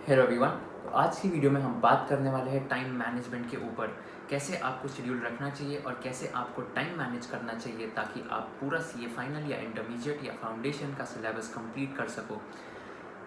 Hello everyone. तो आज की वीडियो में हम बात करने वाले हैं टाइम मैनेजमेंट के ऊपर। कैसे आपको शेड्यूल रखना चाहिए और कैसे आपको टाइम मैनेज करना चाहिए ताकि आप पूरा सीए फाइनल या इंटरमीडिएट या फाउंडेशन का सिलेबस कंप्लीट कर सको।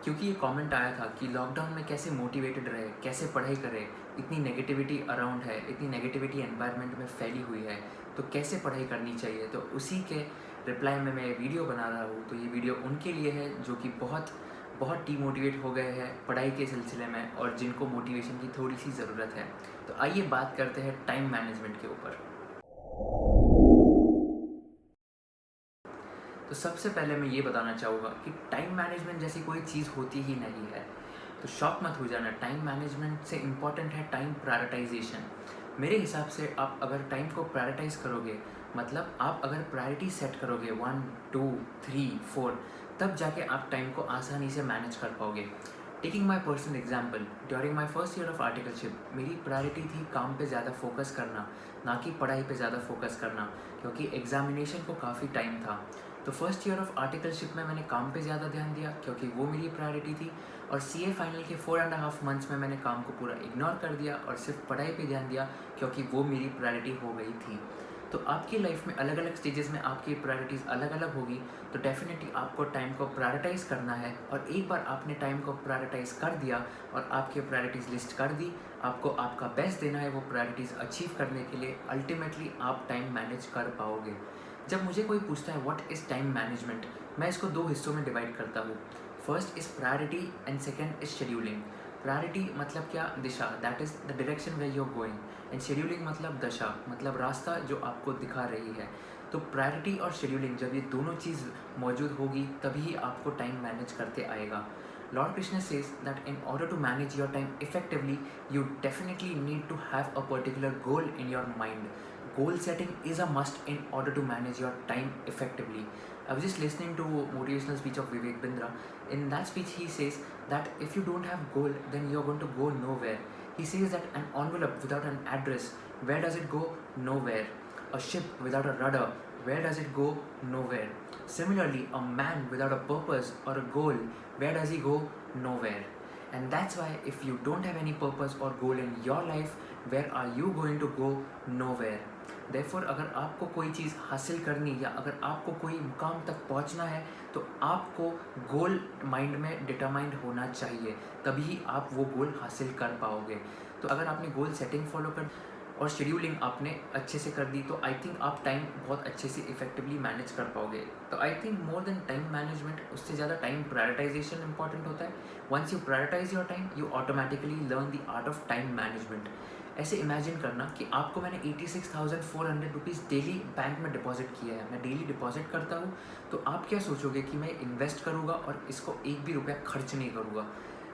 क्योंकि ये कमेंट आया था कि लॉकडाउन में कैसे मोटिवेटेड रहे, कैसे पढ़ाई करें, इतनी नेगेटिविटी अराउंड है, इतनी नेगेटिविटी एनवायरनमेंट में फैली हुई है, तो कैसे पढ़ाई करनी चाहिए। तो उसी के रिप्लाई में मैं ये वीडियो बना रहा हूँ। तो ये वीडियो उनके लिए है जो कि बहुत बहुत डीमोटिवेट हो गए हैं पढ़ाई के सिलसिले में और जिनको मोटिवेशन की थोड़ी सी ज़रूरत है। तो आइए बात करते हैं टाइम मैनेजमेंट के ऊपर। तो सबसे पहले मैं ये बताना चाहूँगा कि टाइम मैनेजमेंट जैसी कोई चीज़ होती ही नहीं है। तो शॉक मत हो जाना, टाइम मैनेजमेंट से इम्पॉर्टेंट है टाइम प्रायोरिटाइजेशन। मेरे हिसाब से आप अगर टाइम को प्रायोरिटाइज करोगे, मतलब आप अगर प्रायोरिटी सेट करोगे 1 2 3 4, तब जाके आप टाइम को आसानी से मैनेज कर पाओगे। Taking my personal example, during my first year of articleship मेरी प्रायोरिटी थी काम पे ज़्यादा फोकस करना, ना कि पढ़ाई पे ज़्यादा फोकस करना, क्योंकि एग्जामिनेशन को काफ़ी टाइम था। तो फर्स्ट ईयर ऑफ आर्टिकलशिप में मैंने काम पे ज़्यादा ध्यान दिया क्योंकि वो मेरी प्रायोरिटी थी, और सीए फाइनल के 4.5 मंथ्स में मैंने काम को पूरा इग्नोर कर दिया और सिर्फ पढ़ाई पे ध्यान दिया क्योंकि वो मेरी प्रायोरिटी हो गई थी। तो आपकी लाइफ में अलग अलग स्टेजेस में आपकी प्रायोरिटीज़ अलग अलग होगी। तो डेफिनेटली आपको टाइम को प्रायोरिटाइज करना है, और एक बार आपने टाइम को प्रायोरिटाइज कर दिया और आपकी प्रायोरिटीज़ लिस्ट कर दी, आपको आपका बेस्ट देना है वो प्रायोरिटीज़ अचीव करने के लिए। अल्टीमेटली आप टाइम मैनेज कर पाओगे। जब मुझे कोई पूछता है व्हाट इज़ टाइम मैनेजमेंट, मैं इसको दो हिस्सों में डिवाइड करता हूँ। First is priority and second is scheduling. Priority मतलब क्या, दिशा, that is the direction where you are going. And scheduling मतलब दशा, मतलब रास्ता जो आपको दिखा रही है। तो प्रायोरिटी और शेड्यूलिंग जब ये दोनों चीज़ मौजूद होगी तभी आपको टाइम मैनेज करते आएगा। Lord Krishna says that in order to manage your time effectively, you definitely need to have a particular goal in your mind. Goal setting is a must in order to manage your time effectively. I was just listening to motivational speech of Vivek Bindra. In that speech, he says that if you don't have goal, then you're going to go nowhere. He says that an envelope without an address, where does it go? Nowhere. A ship without a rudder, where does it go? Nowhere. Similarly, a man without a purpose or a goal, where does he go? Nowhere. And that's why if you don't have any purpose or goal in your life, where are you going to go? Nowhere. Therefore, अगर आपको कोई चीज़ हासिल करनी या अगर आपको कोई मुकाम तक पहुंचना है, तो आपको गोल माइंड में डिटरमाइंड होना चाहिए, तभी आप वो गोल हासिल कर पाओगे। तो अगर आपने गोल सेटिंग फॉलो कर और शेड्यूलिंग आपने अच्छे से कर दी, तो आई थिंक आप टाइम बहुत अच्छे से इफेक्टिवली मैनेज कर पाओगे। तो I think more than time management, उससे ज़्यादा टाइम प्रायोरिटाइजेशन इंपॉर्टेंट होता है। Once you prioritise your time, you automatically learn the art of time management. ऐसे इमेजिन करना कि आपको मैंने 86,400 रुपीज़ डेली बैंक में डिपॉजिट किया है, मैं डेली डिपॉजिट करता हूँ। तो आप क्या सोचोगे कि मैं इन्वेस्ट करूँगा और इसको एक भी रुपया खर्च नहीं करूँगा।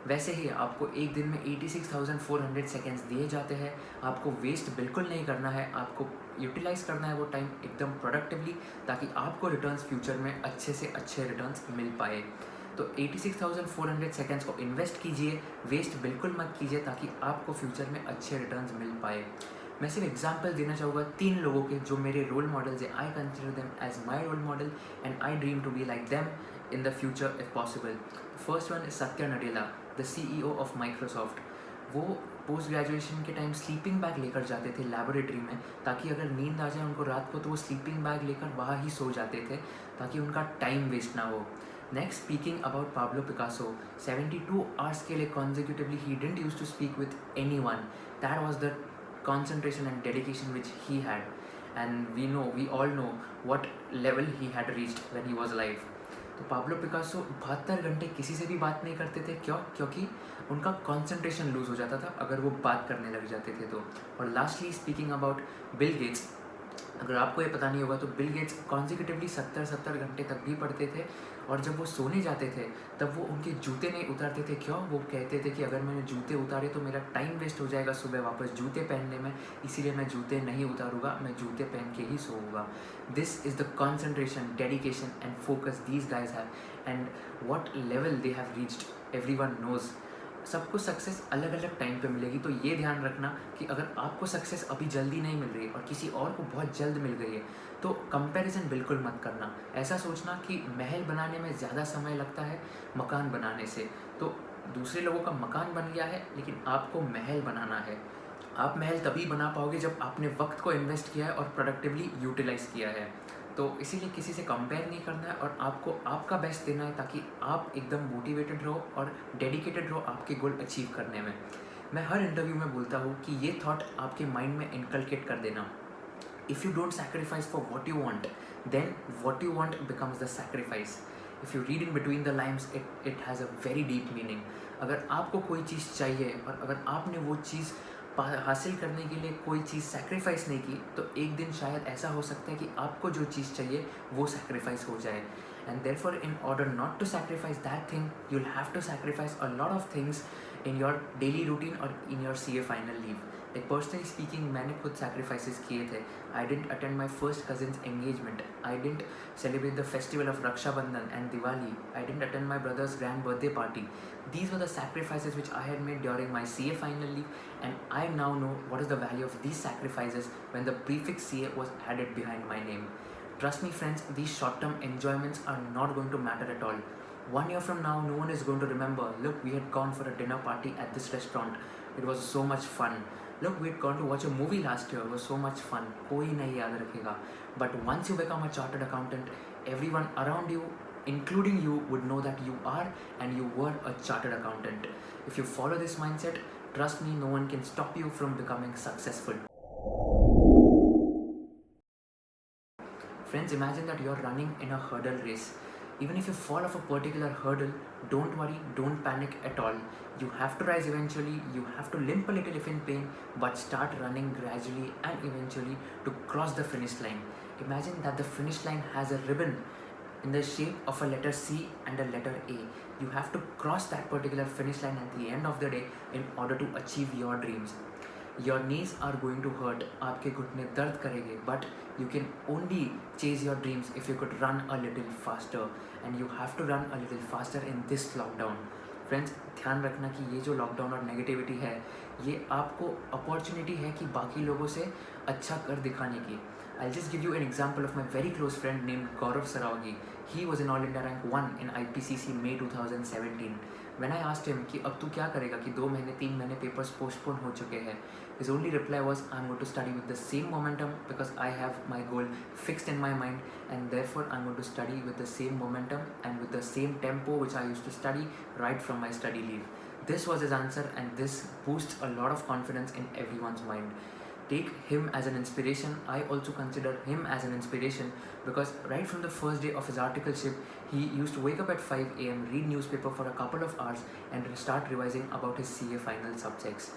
वैसे ही आपको एक दिन में 86,400 सेकेंड्स दिए जाते हैं। आपको वेस्ट बिल्कुल नहीं करना है, आपको यूटिलाइज़ करना है वो टाइम एकदम प्रोडक्टिवली, ताकि आपको रिटर्न्स फ्यूचर में अच्छे से अच्छे रिटर्न्स मिल पाए। तो 86,400 सेकेंड्स को इन्वेस्ट कीजिए, वेस्ट बिल्कुल मत कीजिए, ताकि आपको फ्यूचर में अच्छे रिटर्न्स मिल पाए। मैं सिर्फ एग्जाम्पल देना चाहूँगा 3 लोगों के जो मेरे रोल मॉडल्स हैं। I consider them as my role model and I dream to be like them in the future if possible. First one is Satya Nadella, the CEO of Microsoft. वो post graduation के time sleeping bag लेकर जाते थे laboratory में, ताकि अगर नींद आ जाए उनको रात को तो वो स्लीपिंग बैग लेकर वहाँ ही सो जाते थे, ताकि उनका टाइम वेस्ट ना हो। Next, speaking about Pablo Picasso, 72 hours के लिए consecutively he didn't use to speak with anyone. That was the concentration and dedication which he had, and we all know what level he had reached when he was alive. तो Pablo Picasso 72 घंटे किसी से भी बात नहीं करते थे। क्यों? क्योंकि उनका कंसंट्रेशन लूज हो जाता था अगर वो बात करने लग जाते थे तो। और lastly, speaking about Bill Gates, अगर आपको ये पता नहीं होगा तो बिल गेट्स कॉन्जिक्यूटिवली 70 घंटे तक भी पढ़ते थे, और जब वो सोने जाते थे तब वो उनके जूते नहीं उतारते थे। क्यों? वो कहते थे कि अगर मैंने जूते उतारे तो मेरा टाइम वेस्ट हो जाएगा सुबह वापस जूते पहनने में, इसीलिए मैं जूते नहीं उतारूंगा, मैं जूते पहन के ही सोऊंगा। This is the concentration, dedication and focus these guys have, and what level they have reached every one knows. सबको सक्सेस अलग अलग टाइम पे मिलेगी। तो ये ध्यान रखना कि अगर आपको सक्सेस अभी जल्दी नहीं मिल रही है और किसी और को बहुत जल्द मिल गई है, तो कंपैरिजन बिल्कुल मत करना। ऐसा सोचना कि महल बनाने में ज़्यादा समय लगता है मकान बनाने से। तो दूसरे लोगों का मकान बन गया है, लेकिन आपको महल बनाना है। आप महल तभी बना पाओगे जब आपने वक्त को इन्वेस्ट किया है और प्रोडक्टिवली यूटिलाइज किया है। तो इसीलिए किसी से कंपेयर नहीं करना है और आपको आपका बेस्ट देना है, ताकि आप एकदम मोटिवेटेड रहो और डेडिकेटेड रहो आपके गोल अचीव करने में। मैं हर इंटरव्यू में बोलता हूँ कि ये थॉट आपके माइंड में इनकलकेट कर देना। If you don't sacrifice for what you want, then what you want becomes the sacrifice. If you read in between the lines, it has a very deep meaning. अगर आपको कोई चीज़ चाहिए और अगर आपने वो चीज़ हासिल करने के लिए कोई चीज़ सैक्रिफाइस नहीं की, तो एक दिन शायद ऐसा हो सकता है कि आपको जो चीज़ चाहिए वो सैक्रिफाइस हो जाए। And therefore, in order not to sacrifice that thing, you'll have to sacrifice a lot of things in your daily routine or in your CA final leave. Like personally speaking, मैंने खुद sacrifices किए थे. I didn't attend my first cousin's engagement. I didn't celebrate the festival of Raksha Bandhan and Diwali. I didn't attend my brother's grand birthday party. These were the sacrifices which I had made during my CA final leave, and I now know what is the value of these sacrifices when the prefix CA was added behind my name. Trust me friends, these short-term enjoyments are not going to matter at all. 1 year from now, no one is going to remember, look, we had gone for a dinner party at this restaurant. It was so much fun. Look, we had gone to watch a movie last year. It was so much fun. कोई नहीं याद रखेगा. But once you become a chartered accountant, everyone around you, including you, would know that you are and you were a chartered accountant. If you follow this mindset, trust me, no one can stop you from becoming successful. Friends, imagine that you're running in a hurdle race. Even if you fall off a particular hurdle, don't worry, don't panic at all. You have to rise eventually, you have to limp a little if in pain, but start running gradually and eventually to cross the finish line. Imagine that the finish line has a ribbon in the shape of a letter C and a letter A. You have to cross that particular finish line at the end of the day in order to achieve your dreams. Your knees are going to hurt, आपके घुटने दर्द करेंगे, but you can only chase your dreams if you could run a little faster, and you have to run a little faster in this lockdown. Friends, ध्यान रखना कि ये जो lockdown और नेगेटिविटी है, ये आपको अपॉर्चुनिटी है कि बाकी लोगों से अच्छा कर दिखाने की. I'll just give you an example of my very close friend named Gaurav Sarawagi. He was in All India Rank 1 in IPCC May 2017. When I asked him कि अब तू क्या करेगा कि 2 महीने 3 महीने पेपर्स पोस्टपोन हो चुके हैं, his only reply was, I'm going to study with the same momentum because I have my goal fixed in my mind, and therefore I'm going to study with the same momentum and with the same tempo which I used to study right from my study leave. This was his answer, and this boosts a lot of confidence in everyone's mind. Take him as an inspiration. I also consider him as an inspiration because right from the first day of his articleship, he used to wake up at 5 a.m., read newspaper for a couple of hours and start revising about his CA final subjects.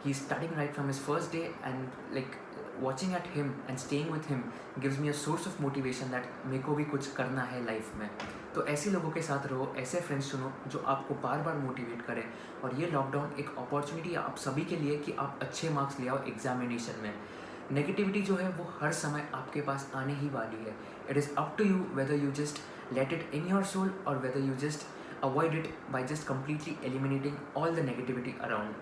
He's studying right from his first day, and like watching at him and staying with him gives me a source of motivation that मेरे को भी कुछ करना है life में. तो ऐसे लोगों के साथ रहो, ऐसे फ्रेंड्स चुनो जो आपको बार बार मोटिवेट करें, और ये लॉकडाउन एक अपॉर्चुनिटी है आप सभी के लिए कि आप अच्छे मार्क्स ले आओ एग्जामिनेशन में. नेगेटिविटी जो है वो हर समय आपके पास आने ही वाली है. It is up to you whether you just let it in your soul और whether you just avoid it by just completely eliminating all the negativity around.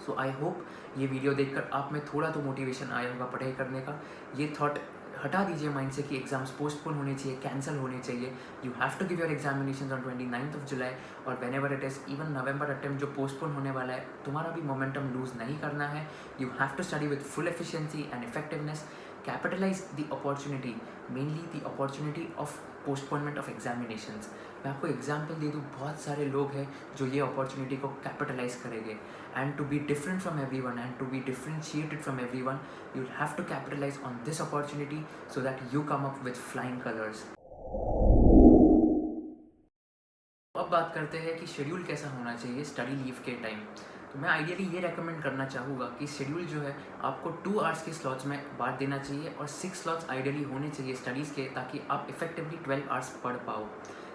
So I hope ये वीडियो देखकर आप में थोड़ा तो मोटिवेशन आया होगा पढ़ाई करने का. ये थॉट हटा दीजिए माइंड से कि एग्जाम्स पोस्टपोन होने चाहिए, कैंसिल होने चाहिए. You have to give your examination on 29th July, और whenever it is even November attempt जो पोस्टपोन होने वाला है, तुम्हारा भी मोमेंटम लूज नहीं करना है. You have to study with full efficiency and effectiveness. Capitalise the opportunity, mainly the opportunity of postponement of examinations. मैं आपको एग्जाम्पल दे दूँ, बहुत सारे लोग हैं जो ये अपॉर्चुनिटी को कैपिटलाइज करेंगे. And to be different from everyone and to be differentiated from everyone, you have to capitalise on this opportunity so that you come up with flying colours. अब बात करते हैं कि schedule कैसा होना चाहिए study leave के time. तो मैं आइडियली ये रेकमेंड करना चाहूँगा कि शेड्यूल जो है आपको 2 आवर्स के स्लॉट्स में बांट देना चाहिए, और 6 स्लॉट्स आइडियली होने चाहिए स्टडीज़ के, ताकि आप इफेक्टिवली 12 आवर्स पढ़ पाओ.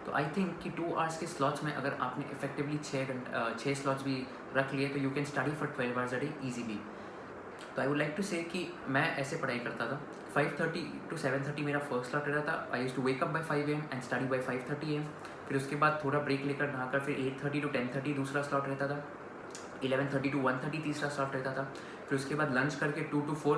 तो आई थिंक कि 2 आवर्स के स्लॉट्स में अगर आपने इफेक्टिवली 6 स्लॉट्स भी रख लिए, तो you can study for 12 hours a day easily. तो आई वुड लाइक टू से कि मैं ऐसे पढ़ाई करता था. 5:30 to 7:30 मेरा फर्स्ट स्लॉट रहता था. I used to wake up by 5 AM and study by 5:30 AM. फिर उसके बाद थोड़ा ब्रेक लेकर नहाकर फिर 8:30 to 10:30 दूसरा स्लॉट रहता था. 11:30 to 1:30 तीसरा स्लॉट रहता था. फिर उसके बाद लंच करके 2 to 4,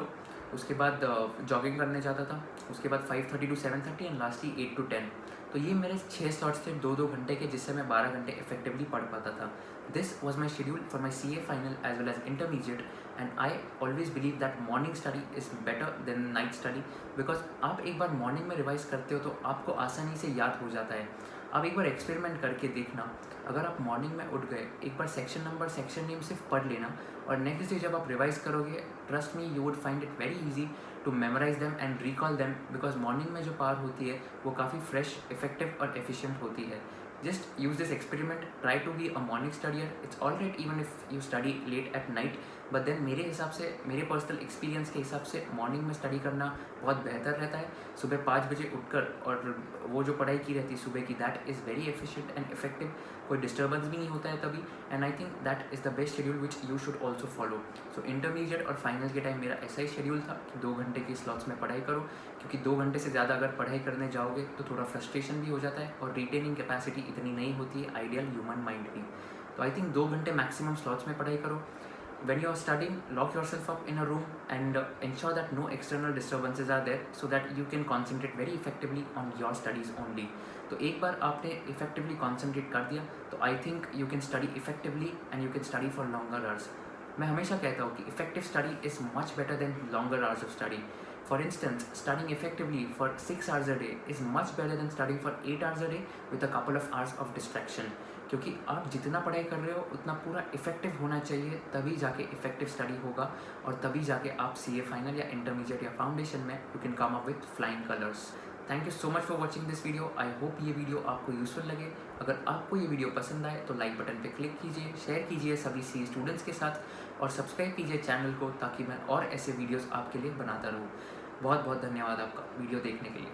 उसके बाद जॉगिंग करने जाता था. उसके बाद 5:30 to 7:30 एंड लास्टली 8 to 10. तो ये मेरे 6 स्लॉट्स थे 2-2 घंटे के, जिससे मैं 12 घंटे इफेक्टिवली पढ़ पाता था। This was my schedule for my CA final as well as intermediate, and I always believe that morning study is better than night study, because आप एक बार मॉर्निंग में रिवाइज करते हो तो आपको आसानी से याद हो जाता है। आप एक बार एक्सपेरिमेंट करके देखना, अगर आप मॉर्निंग में उठ गए, एक बार सेक्शन नंबर सेक्शन नेम सिर्फ पढ़ लेना, और नेक्स्ट डे जब आप रिवाइज करोगे, trust me you would find it very easy to memorise them and recall them, because morning में जो पावर होती है वो काफ़ी फ्रेश, इफेक्टिव और एफिशिएंट होती है। Just use this experiment, try to be a morning studier. It's all right even if you study late at night, but then मेरे हिसाब से, मेरे पर्सनल एक्सपीरियंस के हिसाब से मॉर्निंग में स्टडी करना बहुत बेहतर रहता है। सुबह 5 बजे उठकर और वो जो पढ़ाई की रहती है सुबह की, that is very efficient and effective, कोई डिस्टर्बेंस भी नहीं होता है तभी, and I think that is the best schedule which you should also follow. So intermediate और फाइनल के टाइम मेरा ऐसा ही शेड्यूल था कि 2 घंटे के स्लॉट्स में पढ़ाई करो, क्योंकि 2 घंटे से ज़्यादा अगर पढ़ाई करने जाओगे तो थोड़ा फ्रस्ट्रेशन भी हो जाता है और रिटेनिंग कैपेसिटी इतनी नहीं होती है आइडियल ह्यूमन माइंड की। तो आई थिंक 2 घंटे मैक्सिमम स्लॉट्स में पढ़ाई करो। When you are studying, lock yourself up in a room and ensure that no external disturbances are there, so that you can concentrate very effectively on your studies only. तो एक बार आपने effectively concentrate कर दिया तो I think you can study effectively and you can study for longer hours. मैं हमेशा कहता हूँ कि effective study is much better than longer hours of study. For instance, studying effectively for 6 hours a day is much better than studying for 8 hours a day with a couple of hours of distraction. क्योंकि आप जितना पढ़ाई कर रहे हो उतना पूरा effective होना चाहिए, तभी जाके इफेक्टिव स्टडी होगा, और तभी जाके आप CA फाइनल या इंटरमीडिएट या फाउंडेशन में you can come up with flying colours. Thank you so much for watching this video. I hope ये वीडियो आपको यूजफुल लगे। अगर आपको ये वीडियो पसंद आए तो लाइक बटन पे क्लिक कीजिए, शेयर कीजिए सभी CA स्टूडेंट्स के साथ, और सब्सक्राइब कीजिए चैनल को, ताकि मैं और ऐसे वीडियोज़ आपके लिए बनाता रहूँ। बहुत बहुत धन्यवाद आपका वीडियो देखने के लिए।